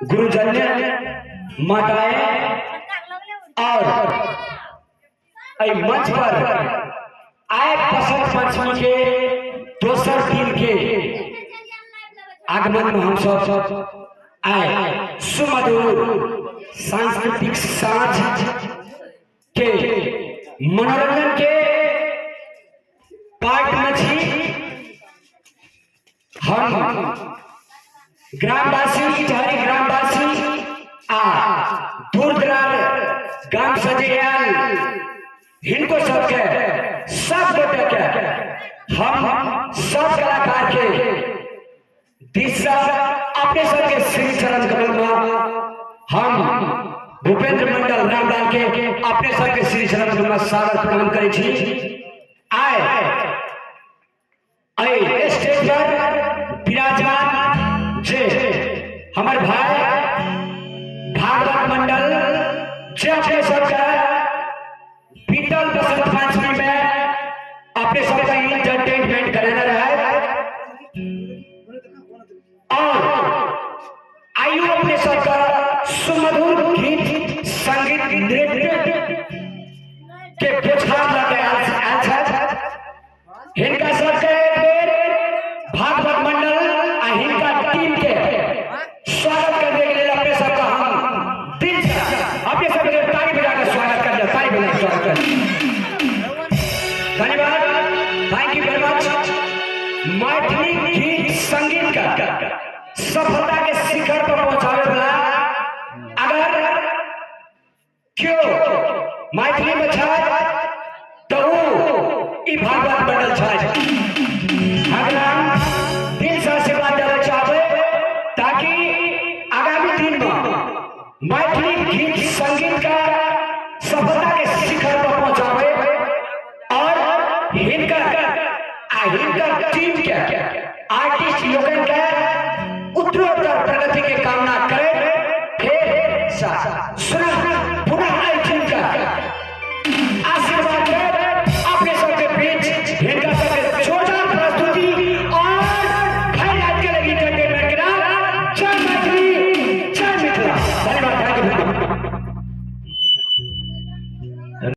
गुरुजन माताएं और मंच पर आए बसंत पंचमी के दोसर दिन के आगमन में हम सब आए सुमधुर सांस्कृतिक साँझ के मनोरंजन के पार्ट में छी हम ग्रामवासी इटहरी ग्रामवासी आ दूर दराज गांव से आयल हिनको सबके सब गोटे के हम सब कलाकार के दिशा अपने सबके श्री चरण कमल में हम भूपेंद्र मंडल रामलाल के अपने सबके श्री चरण कमल में सादर प्रणाम करे छी। आए स्टेज पर विराजमान जे हमारे भाई भागवत मंडल जे अपने सबका बीतल बसंत पंचमी में अपने सबका इंटरटेनमेंट कराना रहा और आयु अपने सबका सुमधुर गीत संगीत नृत्य के पुछार लगे हिनका सबके भागवत मंडल आ हिनका टीम के स्वागत करने के लिए अपने सबका हम दिल से अपने सबके ताली बजाकर स्वागत कर लिया। ताली बजाकर स्वागत कर धन्यवाद। Thank you very much. Maithili गीत संगीत का सफलता के शिखर पर पहुंचाने वाला अगर क्यों मैथिली में छाए तो ई भागवत मंडल छाए। भगवान दिल से आशीर्वाद देना चाहते ताकि आगामी दिन में मैथिली गीत संगीत का सफलता के शिखर पर पहुंचावे और हिनकर टीम के आर्टिस्ट लोगन के उत्तरोत्तर प्रगति की कामना करें। फिर सुना